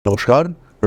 নমস্কার,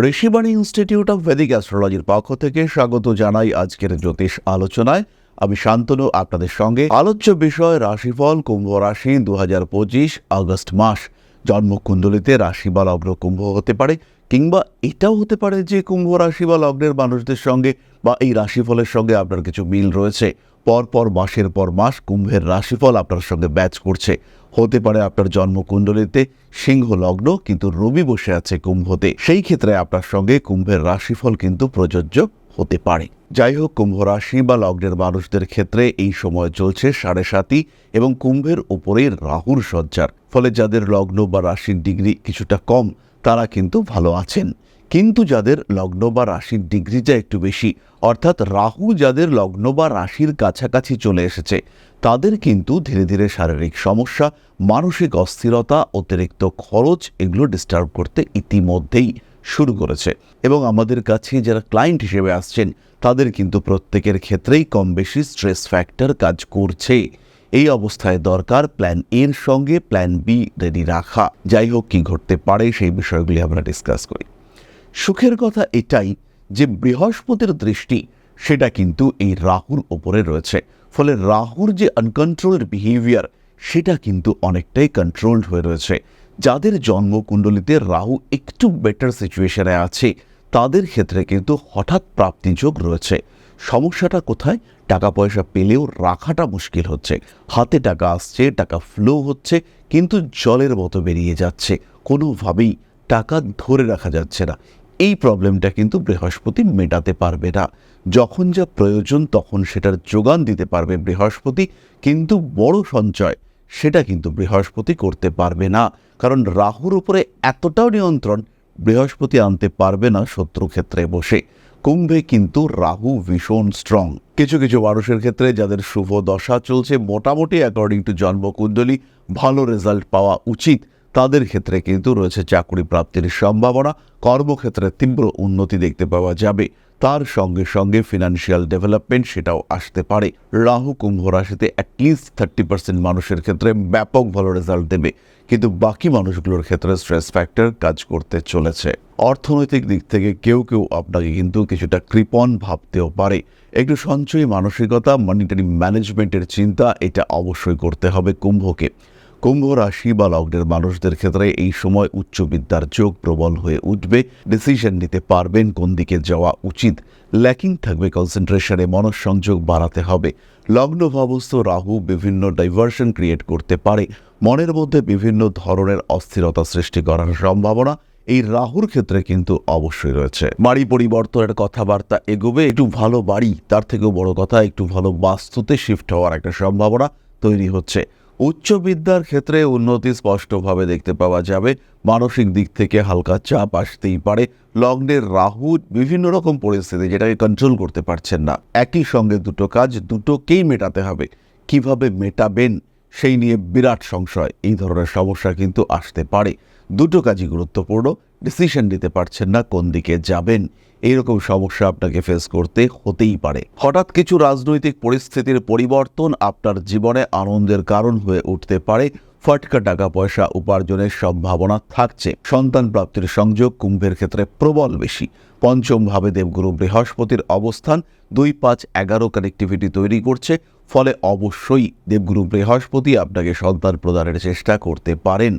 Rishibani institute of Vedic অ্যাস্ট্রোলজির পক্ষ থেকে স্বাগত জানাই আজকের জ্যোতিষ আলোচনায়। আমি শান্তনু আপনাদের সঙ্গে। আলোচ্য বিষয় রাশিফল কুম্ভ রাশি 2025 আগস্ট মাস। জন্মকুণ্ডলিতে রাশি বা লগ্ন কুম্ভ হতে পারে, কিংবা এটাও হতে পারে যে কুম্ভ রাশি বা লগ্নের মানুষদের সঙ্গে বা এই রাশিফলের সঙ্গে আপনার কিছু মিল রয়েছে। পরপর মাসের পর মাস কুম্ভের রাশিফল আপনার সঙ্গে ব্যাচ করছে। হতে পারে আপনার জন্মকুণ্ডলিতে সিংহ লগ্ন, কিন্তু রবি বসে আছে কুম্ভতে। সেই ক্ষেত্রে আপনার সঙ্গে কুম্ভের রাশিফল কিন্তু প্রযোজ্য হতে পারে। যাই হোক, কুম্ভ রাশি বা লগ্নের মানুষদের ক্ষেত্রে এই সময় চলছে 7.5 এবং কুম্ভের উপরে রাহুর সঞ্চার। ফলে যাদের লগ্ন বা রাশির ডিগ্রি কিছুটা কম তারা কিন্তু ভালো আছেন, কিন্তু যাদের লগ্ন বা রাশির ডিগ্রিটা একটু বেশি, অর্থাৎ রাহু যাদের লগ্ন বা রাশির কাছাকাছি চলে এসেছে, তাদের কিন্তু ধীরে ধীরে শারীরিক সমস্যা, মানসিক অস্থিরতা, অতিরিক্ত খরচ এগুলো ডিস্টার্ব করতে ইতিমধ্যেই শুরু করেছে। এবং আমাদের কাছে যারা ক্লায়েন্ট হিসেবে আসছেন তাদের কিন্তু প্রত্যেকের ক্ষেত্রেই কম বেশি স্ট্রেস ফ্যাক্টর কাজ করছে। এই অবস্থায় দরকার প্ল্যান এর সঙ্গে প্ল্যান বি রেডি রাখা। যাই হোক, কি ঘটতে পারে সেই বিষয়গুলি আমরা ডিসকাস করি। সুখের কথা এটাই যে বৃহস্পতির দৃষ্টি সেটা কিন্তু এই রাহুর ওপরে রয়েছে। ফলে রাহুর যে আনকন্ট্রোলড বিহেভিয়ার সেটা কিন্তু অনেকটাই কন্ট্রোলড হয়ে রয়েছে। যাদের জন্মকুণ্ডলিতে রাহু একটু বেটার সিচুয়েশনে আছে তাদের ক্ষেত্রে কিন্তু হঠাৎ প্রাপ্তিযোগ রয়েছে। সমস্যাটা কোথায়? টাকা পয়সা পেলেও রাখাটা মুশকিল হচ্ছে। হাতে টাকা আসছে, টাকা ফ্লো হচ্ছে, কিন্তু জলের মতো বেরিয়ে যাচ্ছে, কোনোভাবেই টাকা ধরে রাখা যাচ্ছে না। এই প্রবলেমটা কিন্তু বৃহস্পতি মেটাতে পারবে না। যখন যা প্রয়োজন তখন সেটার যোগান দিতে পারবে বৃহস্পতি, কিন্তু বড় সঞ্চয় সেটা কিন্তু বৃহস্পতি করতে পারবে না। কারণ রাহুর উপরে এতটাও নিয়ন্ত্রণ বৃহস্পতি আনতে পারবে না শত্রুক্ষেত্রে বসে। কুম্ভে কিন্তু রাহু ভীষণ স্ট্রং। কিছু কিছু মানুষের ক্ষেত্রে যাদের শুভ দশা চলছে, মোটামুটি অ্যাকর্ডিং টু জন্মকুণ্ডলী ভালো রেজাল্ট পাওয়া উচিত, তাদের ক্ষেত্রে কিন্তু রয়েছে চাকরি প্রাপ্তির সম্ভাবনা। কর্মক্ষেত্রে তীব্র উন্নতি দেখতে পাওয়া যাবে। তার সঙ্গে সঙ্গে ফিনান্সিয়াল ডেভেলপমেন্ট সেটাও আসতে পারে। রাহু কুম্ভ রাশিতে অ্যাটলিস্ট 30% মানুষের ক্ষেত্রে ব্যাপক ভালো রেজাল্ট দেবে, কিন্তু বাকি মানুষগুলোর ক্ষেত্রে স্ট্রেস ফ্যাক্টর কাজ করতে চলেছে। অর্থনৈতিক দিক থেকে কেউ কেউ আপনাকে কিন্তু কিছুটা কৃপণ ভাবতেও পারে। একটু সঞ্চয়ী মানসিকতা, মনিটারি ম্যানেজমেন্টের চিন্তা এটা অবশ্যই করতে হবে কুম্ভকে। কুম্ভ রাশি বা লগ্নের মানুষদের ক্ষেত্রে এই সময় উচ্চ বিদ্যার যোগ প্রবল হয়ে উঠবে। ডিসিশন নিতে পারবেন কোন দিকে যাওয়া উচিত। ল্যাকিং থাকবে কনসেন্ট্রেশনে, মনঃসংযোগ বাড়াতে হবে। লগ্ন ভাবস্থ রাহু বিভিন্ন ডাইভার্সন ক্রিয়েট করতে পারে। মনের মধ্যে বিভিন্ন ধরনের অস্থিরতা সৃষ্টি করার সম্ভাবনা এই রাহুর ক্ষেত্রে কিন্তু অবশ্যই রয়েছে। বাড়ি পরিবর্তনের কথাবার্তা এগোবে। একটু ভালো বাড়ি, তার থেকেও বড় কথা একটু ভালো বাস্তুতে শিফট হওয়ার একটা সম্ভাবনা তৈরি হচ্ছে। উচ্চ বিদ্যার ক্ষেত্রে উন্নতি স্পষ্টভাবে দেখতে পাওয়া যাবে। মানসিক দিক থেকে হালকা চাপ আসতেই পারে। লগ্নের রাহু বিভিন্ন রকম পরিস্থিতি যেটাকে কন্ট্রোল করতে পারছেন না। একই সঙ্গে দুটো কাজ, দুটোকেই মেটাতে হবে। কিভাবে মেটাবেন সেই নিয়ে বিরাট সংশয়। এই ধরনের সমস্যা কিন্তু আসতে পারে। দুটো কাজই গুরুত্বপূর্ণ, ডিসিশন নিতে পারছেন না কোন দিকে যাবেন, এইরকম সমস্যা আপনাকে ফেস করতে হতেই পারে। হঠাৎ কিছু রাজনৈতিক পরিস্থিতির পরিবর্তন আপনার জীবনে আনন্দের কারণ হয়ে উঠতে পারে। ফটকা টাকা পয়সা উপার্জনের সম্ভাবনা থাকছে। সন্তান প্রাপ্তির সংযোগ কুম্ভের ক্ষেত্রে প্রবল বেশি। পঞ্চম ভাবে দেবগুরু বৃহস্পতির অবস্থান 2-5-11 কানেক্টিভিটি তৈরি করছে। ফলে অবশ্যই দেবগুরু বৃহস্পতি আপনাকে সন্তান প্রদানের চেষ্টা করতে পারেন।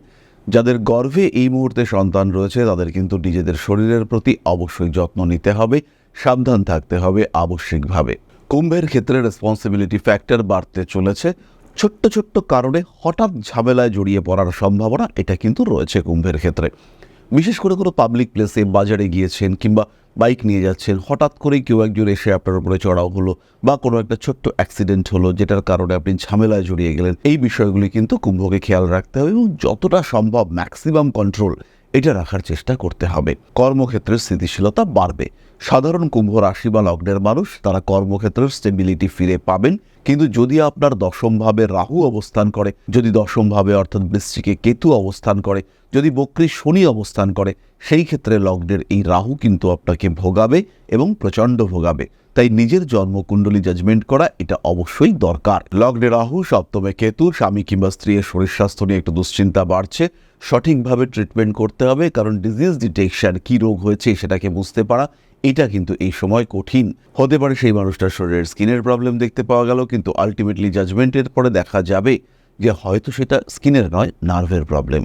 যাদের গর্ভে এই মুহূর্তে সন্তান রয়েছে তাদের কিন্তু নিজেদের শরীরের প্রতি অবশ্যই যত্ন নিতে হবে, সাবধান থাকতে হবে আবশ্যিকভাবে। কুম্ভের ক্ষেত্রে রেসপন্সিবিলিটি ফ্যাক্টর বাড়তে চলেছে। ছোট্ট ছোট্ট কারণে হঠাৎ ঝামেলায় জড়িয়ে পড়ার সম্ভাবনা এটা কিন্তু রয়েছে কুম্ভের ক্ষেত্রে। বিশেষ করে কোনো পাবলিক প্লেসে, বাজারে গিয়েছেন কিংবা বাইক নিয়ে যাচ্ছেন, হঠাৎ করেই কেউ একজন এসে আপনার উপরে চড়াও হলো, বা কোনো একটা ছোট্ট অ্যাক্সিডেন্ট হলো যেটার কারণে আপনি ঝামেলায় জড়িয়ে গেলেন। এই বিষয়গুলি কিন্তু কুম্ভকে খেয়াল রাখতে হবে এবং যতটা সম্ভব ম্যাক্সিমাম কন্ট্রোল এটা রাখার চেষ্টা করতে হবে। কর্মক্ষেত্রের স্থিতিশীলতা বাড়বে। সাধারণ কুম্ভ রাশি বা লগ্নের মানুষ তারা কর্মক্ষেত্রের স্টেবিলিটি ফিরে পাবেন। কিন্তু যদি আপনার দশমভাবে রাহু অবস্থান করে, যদি দশমভাবে অর্থাৎ বৃশ্চিকে কেতু অবস্থান করে, যদি বক্রী শনি অবস্থান করে, সেই ক্ষেত্রে লগ্নের এই রাহু কিন্তু আপনাকে ভোগাবে এবং প্রচণ্ড ভোগাবে। তাই নিজের জন্মকুণ্ডলী জাজমেন্ট করা এটা অবশ্যই দরকার। লগ্নে রাহু, সপ্তমে কেতু, স্বামী কিংবা স্ত্রীর শরীর স্বাস্থ্য নিয়ে একটু দুশ্চিন্তা বাড়ছে। সঠিকভাবে ট্রিটমেন্ট করতে হবে, কারণ ডিজিজ ডিটেকশন কী রোগ হয়েছে সেটাকে বুঝতে পারা এটা কিন্তু এই সময় কঠিন হতে পারে। সেই মানুষটার শরীরের স্কিনের প্রবলেম দেখতে পাওয়া গেল, কিন্তু আলটিমেটলি জাজমেন্টের পরে দেখা যাবে যে হয়তো সেটা স্কিনের নয়, নার্ভের প্রবলেম।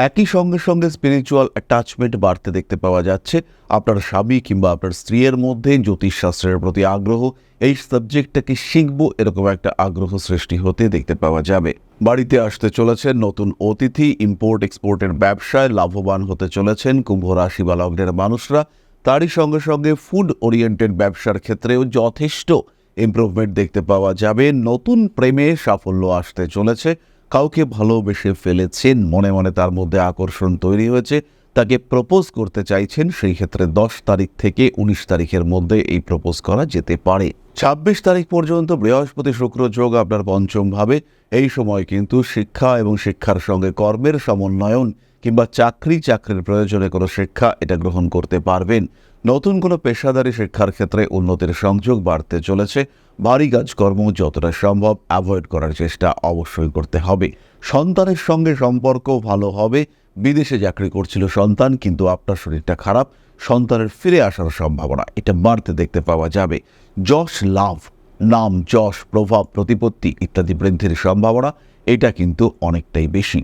একই সঙ্গে সঙ্গে স্পিরিচুয়াল অ্যাটাচমেন্ট বাড়তে দেখতে পাওয়া যাচ্ছে। আপনার স্বামী কিংবা আপনার স্ত্রীর মধ্যে জ্যোতিষশাস্ত্রের প্রতি আগ্রহ, এই সাবজেক্টটাকে শিখবো এরকম একটা আগ্রহ সৃষ্টি হতে দেখতে পাওয়া যাবে। বাড়িতে আসতে চলেছেন নতুন অতিথি, ইম্পোর্ট এক্সপোর্টের ব্যবসায় লাভবান হতে চলেছেন কুম্ভ রাশি বা লগ্নের মানুষরা। তারই সঙ্গে সঙ্গে ফুড ওরিয়েন্টেড ব্যবসার ক্ষেত্রেও যথেষ্ট ইমপ্রুভমেন্ট দেখতে পাওয়া যাবে। নতুন প্রেমে সাফল্য আসতে চলেছে। কাউকে ভালোবেসে ফেলেছেন, মনে মনে তার মধ্যে আকর্ষণ তৈরি হয়েছে, তাকে প্রপোজ করতে চাইছেন, সেই ক্ষেত্রে 10 তারিখ থেকে 19 তারিখের মধ্যে এই প্রপোজ করা যেতে পারে। 26 তারিখ পর্যন্ত বৃহস্পতি শুক্র যোগ আপনার পঞ্চম ভাবে। এই সময় কিন্তু শিক্ষা এবং শিক্ষার সঙ্গে কর্মের সমন্বয়ন কিংবা চাকরির প্রয়োজনে কোনো শিক্ষা এটা গ্রহণ করতে পারবেন। নতুন কোনো পেশাদারি শিক্ষার ক্ষেত্রে উন্নতির সংযোগ বাড়তে চলেছে। ভারী কাজকর্ম যতটা সম্ভব অ্যাভয়েড করার চেষ্টা অবশ্যই করতে হবে। সন্তানের সঙ্গে সম্পর্ক ভালো হবে। বিদেশে চাকরি করছিল সন্তান, কিন্তু আপনার শরীরটা খারাপ, সন্তানের ফিরে আসার সম্ভাবনা এটা বাড়তে দেখতে পাওয়া যাবে। যশ লাভ, নাম যশ প্রভাব প্রতিপত্তি ইত্যাদি বৃদ্ধির সম্ভাবনা এটা কিন্তু অনেকটাই বেশি।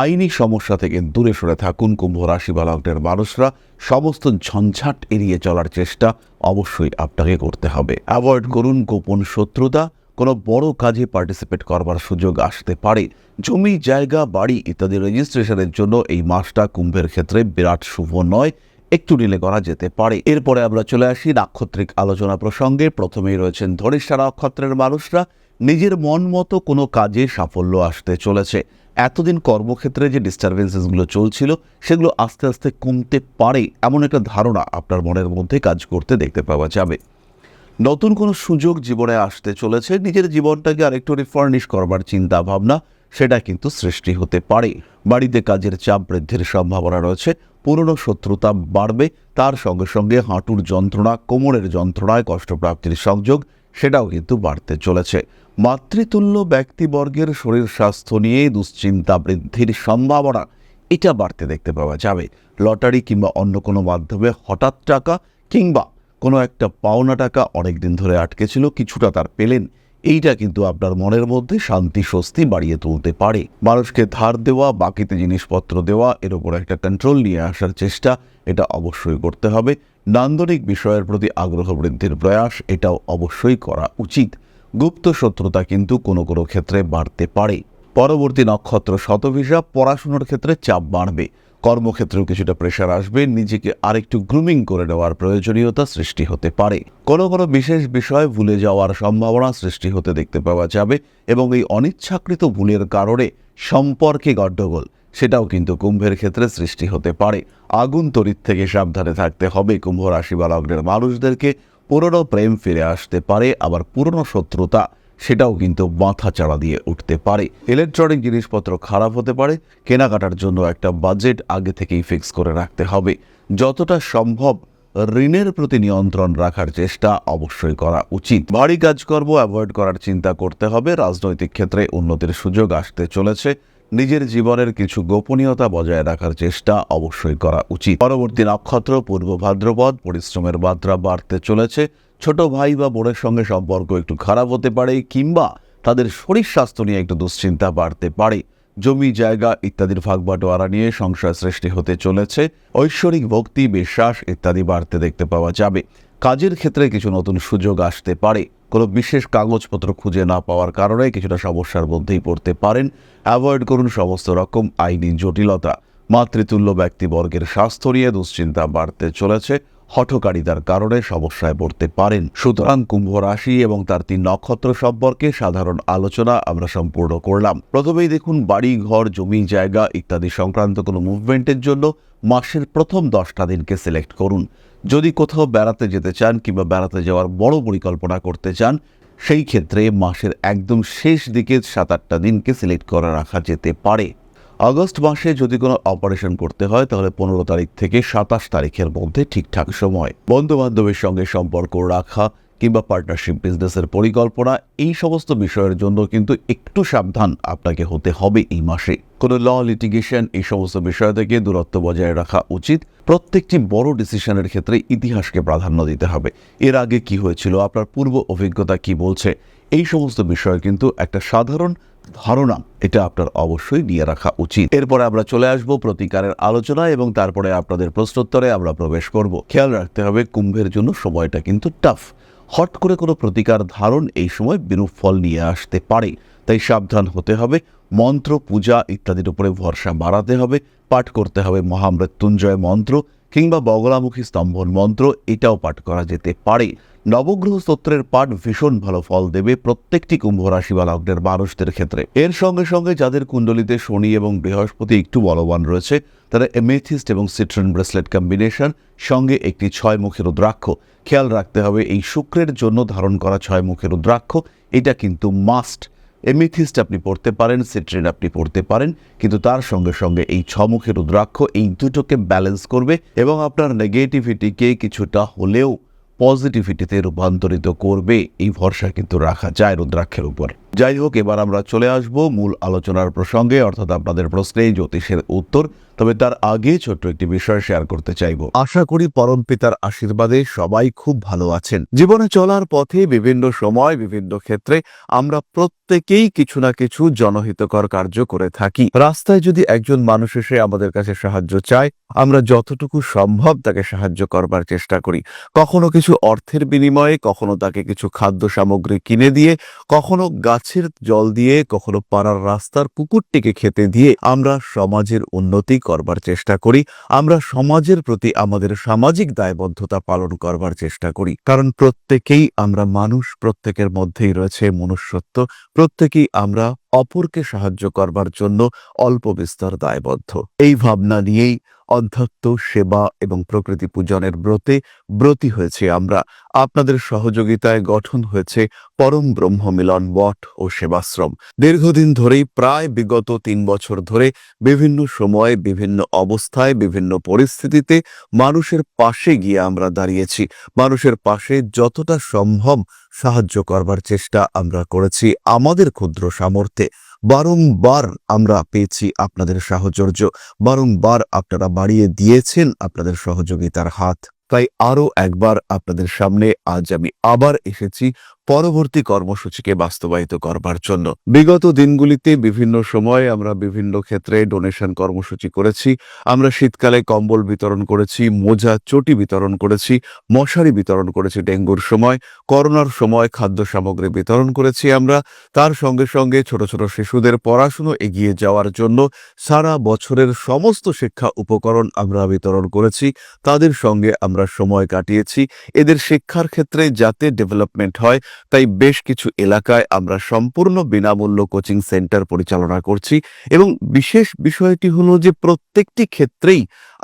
আইনি সমস্যা থেকে দূরে সরে থাকুন কুম্ভ রাশি বা লগ্নের মানুষরা। সমস্ত ঝঞ্ঝাট এড়িয়ে চলার চেষ্টা অবশ্যই আপনাকে করতে হবে। অ্যাভয়েড করুন গোপন শত্রুতা। কোনো বড় কাজে পার্টিসিপেট করবার সুযোগ আসতে পারে। জমি জায়গা বাড়ি ইত্যাদি রেজিস্ট্রেশনের জন্য এই মাসটা কুম্ভের ক্ষেত্রে বিরাট শুভ নয়, একটু ডিলে করা যেতে পারে। এরপরে আমরা চলে আসি নাক্ষত্রিক আলোচনা প্রসঙ্গে। প্রথমেই রয়েছেন ধনিষ্ঠা নক্ষত্রের মানুষরা। নিজের মন মতো কোনো কাজে সাফল্য আসতে চলেছে। এতদিন কর্মক্ষেত্রে যে ডিস্টারবেন্সেসগুলো চলছিল সেগুলো আস্তে আস্তে কমতে পারে, এমন একটা ধারণা আপনার মনের মধ্যে কাজ করতে দেখতে পাওয়া যাবে। নতুন কোনো সুযোগ জীবনে আসতে চলেছে। নিজের জীবনটাকে আরেকটু রিফার্নিশ করবার চিন্তা ভাবনা সেটা কিন্তু সৃষ্টি হতে পারে। বাড়িতে কাজের চাপ বৃদ্ধির সম্ভাবনা রয়েছে। পুরনো শত্রুতা বাড়বে। তার সঙ্গে সঙ্গে হাঁটুর যন্ত্রণা, কোমরের যন্ত্রণায় কষ্টপ্রাপ্তির সংযোগ সেটাও কিন্তু বাড়তে চলেছে। মাতৃতুল্য ব্যক্তিবর্গের শরীর স্বাস্থ্য নিয়ে দুশ্চিন্তা বৃদ্ধির সম্ভাবনা এটা বাড়তে দেখতে পাওয়া যাবে। লটারি কিংবা অন্য কোনো মাধ্যমে হঠাৎ টাকা কিংবা কোনো একটা পাওনা টাকা অনেক দিন ধরে আটকে ছিল, কিছুটা তার পেলেন, এইটা কিন্তু আপনার মনের মধ্যে শান্তি স্বস্তি বাড়িয়ে তুলতে পারে। মানুষকে ধার দেওয়া, বাকিতে জিনিসপত্র দেওয়া, এর উপর একটা কন্ট্রোল নিয়ে আসার চেষ্টা এটা অবশ্যই করতে হবে। নান্দনিক বিষয়ের প্রতি আগ্রহ বৃদ্ধির প্রয়াস এটাও অবশ্যই করা উচিত। গুপ্ত শত্রুতা কিন্তু কোনো কোনো ক্ষেত্রে বাড়তে পারে। পরবর্তী নক্ষত্র শতভিষা। পড়াশোনার ক্ষেত্রে চাপ বাড়বে। কর্মক্ষেত্রেও কিছুটা প্রেশার আসবে। নিজেকে আরেকটু গ্রুমিং করে নেওয়ার প্রয়োজনীয়তা সৃষ্টি হতে পারে। কোনো কোনো বিশেষ বিষয় ভুলে যাওয়ার সম্ভাবনা সৃষ্টি হতে দেখতে পাওয়া যাবে, এবং এই অনিচ্ছাকৃত ভুলের কারণে সম্পর্কে গণ্ডগোল সেটাও কিন্তু কুম্ভের ক্ষেত্রে সৃষ্টি হতে পারে। আগুন তড়িৎ থেকে সাবধানে থাকতে হবে কুম্ভ রাশি বা লগ্নের মানুষদেরকে। পুরনো প্রেম ফিরে আসতে পারে, আবার পুরনো শত্রুতা সেটাও কিন্তু মাথা চাড়া দিয়ে উঠতে পারে। ইলেকট্রনিক জিনিসপত্র খারাপ হতে পারে। কেনাকাটার জন্য একটা বাজেট আগে থেকেই ফিক্স করে রাখতে হবে। যতটা সম্ভব ঋণের প্রতি নিয়ন্ত্রণ রাখার চেষ্টা অবশ্যই করা উচিত। ভারী কাজকর্ম অ্যাভয়েড করার চিন্তা করতে হবে। রাজনৈতিক ক্ষেত্রে উন্নতির সুযোগ আসতে চলেছে। নিজের জীবনের কিছু গোপনীয়তা বজায় রাখার চেষ্টা অবশ্যই করা উচিত। পরবর্তী নক্ষত্র পূর্ব ভাদ্রপদ। পরিশ্রমের মাত্রা বাড়তে চলেছে। ছোট ভাই বা বোনের সঙ্গে সম্পর্ক একটু খারাপ হতে পারে, কিংবা তাদের শরীর স্বাস্থ্য নিয়ে একটু দুশ্চিন্তা বাড়তে পারে। জমি জায়গা ইত্যাদির ভাগবাটোয়ারা নিয়ে সংশয় সৃষ্টি হতে চলেছে। ঐশ্বরিক ভক্তি বিশ্বাস ইত্যাদি বাড়তে দেখতে পাওয়া যাবে। কাজের ক্ষেত্রে কিছু নতুন সুযোগ আসতে পারে। কোনো বিশেষ কাগজপত্র খুঁজে না পাওয়ার কারণে কিছুটা সমস্যার মধ্যেই পড়তে পারেন। অ্যাভয়েড করুন সমস্ত রকম আইনি জটিলতা। মাতৃতুল্য ব্যক্তিবর্গের স্বাস্থ্য নিয়ে দুশ্চিন্তা বাড়তে চলেছে। হঠকারিতার কারণে সমস্যায় পড়তে পারেন। সুতরাং কুম্ভ রাশি এবং তার 3 নক্ষত্র সম্পর্কে সাধারণ আলোচনা আমরা সম্পূর্ণ করলাম। প্রথমেই দেখুন, বাড়ি ঘর জমি জায়গা ইত্যাদি সংক্রান্ত কোনো মুভমেন্টের জন্য মাসের প্রথম 10টা দিনকে সিলেক্ট করুন। যদি কোথাও বেড়াতে যেতে চান কিংবা বেড়াতে যাওয়ার বড় পরিকল্পনা করতে চান, সেই ক্ষেত্রে মাসের একদম শেষ দিকে 7-8টা দিনকে সিলেক্ট করে রাখা যেতে পারে। আগস্ট মাসে যদি কোনো অপারেশন করতে হয় তাহলে 15 তারিখ থেকে 27 তারিখের মধ্যে ঠিকঠাক সময়। বন্ধু বান্ধবের সঙ্গে সম্পর্ক রাখা কিংবা পার্টনারশিপ বিজনেসের পরিকল্পনা, এই সমস্ত বিষয়ের জন্য কিন্তু একটু সাবধান আপনাকে হতে হবে এই মাসে। কোনো ল লিটিগেশন, এই সমস্ত বিষয় থেকে দূরত্ব বজায় রাখা উচিত। প্রত্যেকটি বড় ডিসিশনের ক্ষেত্রে ইতিহাসকে প্রাধান্য দিতে হবে। এর আগে কি হয়েছিল, আপনার পূর্ব অভিজ্ঞতা কি বলছে, এই সমস্ত বিষয়ে কিন্তু একটা সাধারণ ধারণা এটা আপনার অবশ্যই নিয়ে রাখা উচিত। এরপরে আমরা চলে আসব প্রতিকারের আলোচনা এবং তারপরে আপনাদের প্রশ্নোত্তরে আমরা প্রবেশ করব। খেয়াল রাখতে হবে কুম্ভের জন্য সময়টা কিন্তু টাফ। হট করে কোনো প্রতিকার ধারণ এই সময় বিরূপ ফল নিয়ে আসতে পারে, তাই সাবধান হতে হবে। মন্ত্র, পূজা ইত্যাদির উপরে ভরসা বাড়াতে হবে। পাঠ করতে হবে মহামৃত্যুঞ্জয় মন্ত্র কিংবা বগলামুখী স্তম্ভন মন্ত্র, এটাও পাঠ করা যেতে পারে। নবগ্রহ স্তোত্রের পাঠ ভীষণ ভালো ফল দেবে প্রত্যেকটি কুম্ভ রাশি বা লগ্নের মানুষদের ক্ষেত্রে। এর সঙ্গে সঙ্গে যাদের কুণ্ডলিতে শনি এবং বৃহস্পতি একটু বলবান রয়েছে, তারা এমেথিস্ট এবং সিট্রন ব্রেসলেট কম্বিনেশন, সঙ্গে একটি 6 মুখের রুদ্রাক্ষ। খেয়াল রাখতে হবে এই শুক্রের জন্য ধারণ করা 6 মুখের রুদ্রাক্ষ এটা কিন্তু মাস্ট। এমেথিস্ট আপনি পড়তে পারেন, সিট্রিন আপনি পড়তে পারেন, কিন্তু তার সঙ্গে সঙ্গে এই 6 মুখের রুদ্রাক্ষ এই দুটোকে ব্যালেন্স করবে এবং আপনার নেগেটিভিটিকে কিছুটা হলেও পজিটিভিটিতে রূপান্তরিত করবে। এই ভরসা কিন্তু রাখা যায় রুদ্রাক্ষের উপর। যাই হোক, এবার আমরা চলে আসব মূল আলোচনার প্রসঙ্গে, অর্থাৎ আপনাদের প্রশ্নে জ্যোতিষের উত্তর। তবে তার আগে ছোট্ট একটি বিষয় শেয়ার করতে চাইব। আশা করি পরম পিতার আশীর্বাদে সবাই খুব ভালো আছেন। জীবনে চলার পথে বিভিন্ন সময় বিভিন্ন ক্ষেত্রে আমরা প্রত্যেকেই কিছু না কিছু জনহিতকর কার্য করে থাকি। রাস্তায় যদি একজন মানুষ এসে আমাদের কাছে সাহায্য চায়, আমরা যতটুকু সম্ভব তাকে সাহায্য করবার চেষ্টা করি। কখনো কিছু অর্থের বিনিময়ে, কখনো তাকে কিছু খাদ্য সামগ্রী কিনে দিয়ে, কখনো গাছের জল দিয়ে, কখনো পাড়ার রাস্তার কুকুরটিকে খেতে দিয়ে আমরা সমাজের উন্নতি করবার চেষ্টা করি। আমরা সমাজের প্রতি আমাদের সামাজিক দায়বদ্ধতা পালন করবার চেষ্টা করি, কারণ প্রত্যেকেই আমরা মানুষ, প্রত্যেকের মধ্যেই রয়েছে মনুষ্যত্ব, প্রত্যেকেই আমরা অপরকে সাহায্য করবার জন্য অল্প বিস্তর দায়বদ্ধ। এই ভাবনা নিয়েই অধ্যাত্ম, সেবা এবং প্রকৃতি পূজনের ব্রতী হয়েছে আমরা। আপনাদের সহযোগিতায় গঠন হয়েছে পরম ব্রহ্ম মিলন মঠ ও সেবাশ্রম। দীর্ঘদিন ধরেই, প্রায় বিগত 3 বছর ধরে বিভিন্ন সময়ে, বিভিন্ন অবস্থায়, বিভিন্ন পরিস্থিতিতে মানুষের পাশে গিয়ে আমরা দাঁড়িয়েছি। মানুষের পাশে যতটা সম্ভব সাহায্য করবার চেষ্টা আমরা করেছি আমাদের ক্ষুদ্র সামর্থ্যে। বারংবার আমরা পেয়েছি আপনাদের সাহচর্য, বারংবার আপনারা বাড়িয়ে দিয়েছেন আপনাদের সহযোগিতার হাত। তাই আরও একবার আপনাদের সামনে আজ আমি আবার এসেছি পরবর্তী কর্মসূচিকে বাস্তবায়িত করবার জন্য। বিগত দিনগুলিতে বিভিন্ন সময়ে আমরা বিভিন্ন ক্ষেত্রে ডোনেশন কর্মসূচি করেছি। আমরা শীতকালে কম্বল বিতরণ করেছি, মোজা, চটি বিতরণ করেছি, মশারি বিতরণ করেছি ডেঙ্গুর সময়, করোনার সময় খাদ্য সামগ্রী বিতরণ করেছি আমরা। তার সঙ্গে সঙ্গে ছোট ছোট শিশুদের পড়াশুনো এগিয়ে যাওয়ার জন্য সারা বছরের সমস্ত শিক্ষা উপকরণ আমরা বিতরণ করেছি। তাদের সঙ্গে আমরা সময় কাটিয়েছি। এদের শিক্ষার ক্ষেত্রে যাতে ডেভেলপমেন্ট হয়, তাই বেশ কিছু এলাকায় আমরা সম্পূর্ণ বিনামূল্য কোচিং সেন্টার পরিচালনা করছি। এবং বিশেষ বিষয়টি হলো যে প্রত্যেকটি ক্ষেত্রেই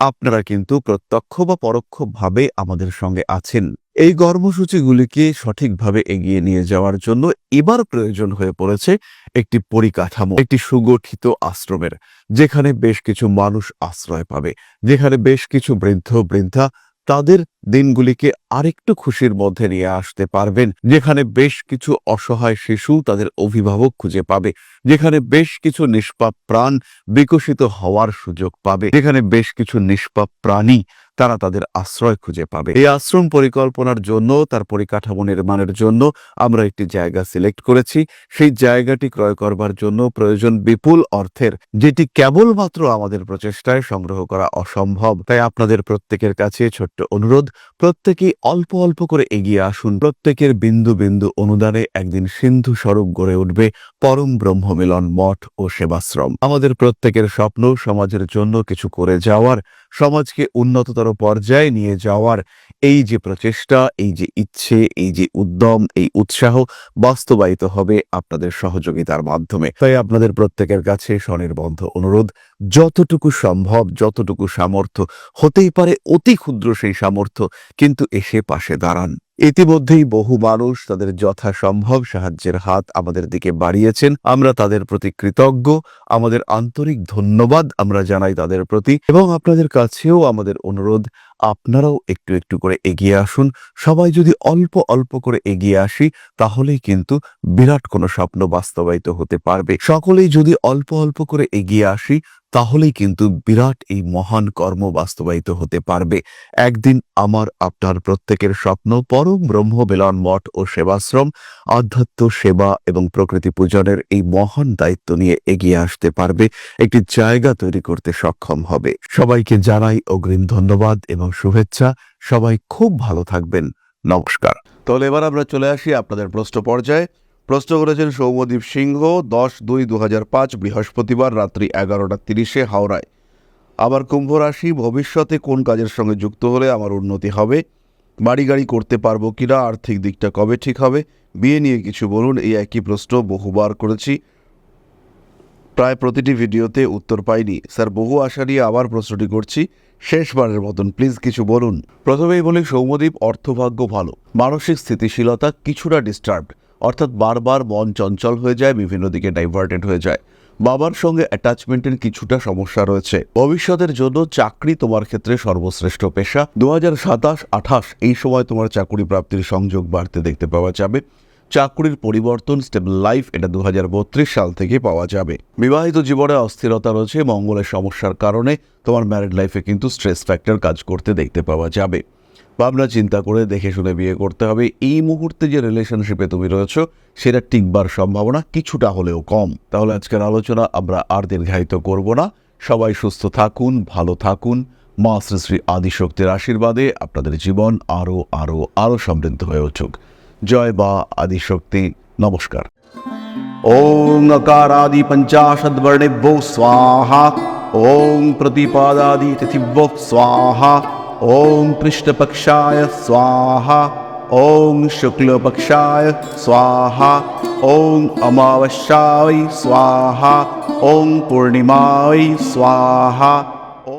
আপনারা কিন্তু প্রত্যক্ষ বা পরোক্ষভাবে আমাদের সঙ্গে আছেন। এই কর্মসূচিগুলিকে সঠিকভাবে এগিয়ে নিয়ে যাওয়ার জন্য এবার প্রয়োজন হয়ে পড়েছে একটি পরিকাঠামো, একটি সুগঠিত আশ্রমের, যেখানে বেশ কিছু মানুষ আশ্রয় পাবে, যেখানে বেশ কিছু বৃদ্ধা তাদের দিনগুলিকে আরেকটু খুশির মধ্যে নিয়ে আসতে পারবেন, যেখানে বেশ কিছু অসহায় শিশু তাদের অভিভাবক খুঁজে পাবে, যেখানে বেশ কিছু নিষ্পাপ প্রাণ বিকশিত হওয়ার সুযোগ পাবে, যেখানে বেশ কিছু নিষ্পাপ প্রাণী তারা তাদের আশ্রয় খুঁজে পাবে। এই আশ্রম পরিকল্পনার জন্য, তার পরিকাঠামো নির্মাণের জন্য আমরা একটি জায়গা সিলেক্ট করেছি। সেই জায়গাটি ক্রয় করবার জন্য প্রয়োজন বিপুল অর্থের, যেটি কেবলমাত্র আমাদের প্রচেষ্টায় সংগ্রহ করা অসম্ভব। তাই আপনাদের প্রত্যেকের কাছে ছোট্ট অনুরোধ, প্রত্যেকেই অল্প অল্প করে এগিয়ে আসুন। প্রত্যেকের বিন্দু বিন্দু অনুদানে একদিন সিন্ধু স্বরূপ গড়ে উঠবে পরম ব্রহ্ম মিলন মঠ ও সেবাশ্রম। আমাদের প্রত্যেকের স্বপ্ন সমাজের জন্য কিছু করে যাওয়ার, সমাজকে উন্নততর পর্যায়ে নিয়ে যাওয়ার এই যে প্রচেষ্টা, এই যে ইচ্ছে, এই যে উদ্যম, এই উৎসাহ বাস্তবায়িত হবে আপনাদের সহযোগিতার মাধ্যমে। তাই আপনাদের প্রত্যেকের কাছে স্বনির্বন্ধ অনুরোধ, যতটুকু সম্ভব, যতটুকু সামর্থ্য, হতেই পারে অতি ক্ষুদ্র সেই সামর্থ্য, কিন্তু এসে পাশে দাঁড়ান। ইতিমধ্যেই বহু মানুষ তাদের যথাসম্ভব সাহায্যের হাত আমাদের দিকে বাড়িয়েছেন। আমরা তাদের প্রতি কৃতজ্ঞ, আমাদের আন্তরিক ধন্যবাদ আমরা জানাই তাদের প্রতি। এবং আপনাদের কাছেও আমাদের অনুরোধ, আপনারাও একটু একটু করে এগিয়ে আসুন। সবাই যদি অল্প অল্প করে এগিয়ে আসি তাহলেই কিন্তু বিরাট কোনো স্বপ্ন বাস্তবায়িত হতে পারবে। সকলেই যদি অল্প অল্প করে এগিয়ে আসি তাহলেই কিন্তু বিরাট এই মহান কর্ম বাস্তবায়িত হতে পারবে। একদিন আমার আপনার প্রত্যেকের স্বপ্ন পরম ব্রহ্ম বেলন মঠ ও সেবাশ্রম আধ্যাত্ম সেবা এবং প্রকৃতি পূজনের এই মহান দায়িত্ব নিয়ে এগিয়ে আসতে পারবে, একটি জায়গা তৈরি করতে সক্ষম হবে। সবাইকে জানাই অগ্রিম ধন্যবাদ এবং শুভেচ্ছা। সবাই খুব ভালো থাকবেন। নমস্কার। তাহলে এবার আমরা চলে আসি আপনাদের প্রশ্ন পর্যায়ে। প্রশ্ন করেছেন সৌম্যদীপ সিংহ, 10/2/2005 বৃহস্পতিবার রাত্রি 11:30 হাওড়ায়। আবার কুম্ভ রাশি, ভবিষ্যতে কোন কাজের সঙ্গে যুক্ত হলে আমার উন্নতি হবে, বাড়ি গাড়ি করতে পারবো কিনা, আর্থিক দিকটা কবে ঠিক হবে, বিয়ে নিয়ে কিছু বলুন। এই একই প্রশ্ন বহুবার করেছি, প্রায় প্রতিটি ভিডিওতে উত্তর পাইনি। স্যার, বহু আশা নিয়ে আবার প্রশ্নটি করছি, শেষবারের মতন প্লিজ কিছু বলুন। প্রথমেই বলি সৌম্যদীপ, অর্থভাগ্য ভালো, মানসিক স্থিতিশীলতা কিছুটা ডিস্টার্বড, অর্থাৎ বারবার মন চঞ্চল হয়ে যায়, বিভিন্ন দিকে ডাইভার্টেড হয়ে যায়। বাবার সঙ্গে অ্যাটাচমেন্টের কিছুটা সমস্যা রয়েছে। ভবিষ্যতের জন্য চাকরি তোমার ক্ষেত্রে সর্বশ্রেষ্ঠ পেশা। 2027-28 এই সময় তোমার চাকরি প্রাপ্তির সংযোগ বাড়তে দেখতে পাওয়া যাবে। চাকরির পরিবর্তন, স্টেবল লাইফ, এটা 2032 সাল থেকে পাওয়া যাবে। বিবাহিত জীবনে অস্থিরতা রয়েছে, মঙ্গলের সমস্যার কারণে তোমার ম্যারিড লাইফে কিন্তু স্ট্রেস ফ্যাক্টর কাজ করতে দেখতে পাওয়া যাবে। ভাবনা চিন্তা করে দেখে শুনে বিয়ে করতে হবে। এই মুহূর্তে যে রিলেশনশিপে তুমি রয়েছো সেটা টিকবার সম্ভাবনা কিছুটা হলেও কম। তাহলে আজকের আলোচনা আমরা আর দীর্ঘায়িত করব না। সবাই সুস্থ থাকুন, ভালো থাকুন। মা শ্রী শ্রী আদিশক্তির আশীর্বাদে আপনাদের জীবন আরো আরো আরো সমৃদ্ধ হয়ে উঠুক। জয় বা আদিশক্তি। নমস্কার। ওং अकारादि पंचाशद्वर्णेभ्यो स्वाहा। ओं प्रतिपादादि तिथिभ्यो स्वाहा। ओं कृष्णपक्षाय स्वाहा। ओं शुक्लपक्षाय स्वाहा। ओं अमावस्याय स्वाहा। ओं पूर्णिमाय स्वाहा।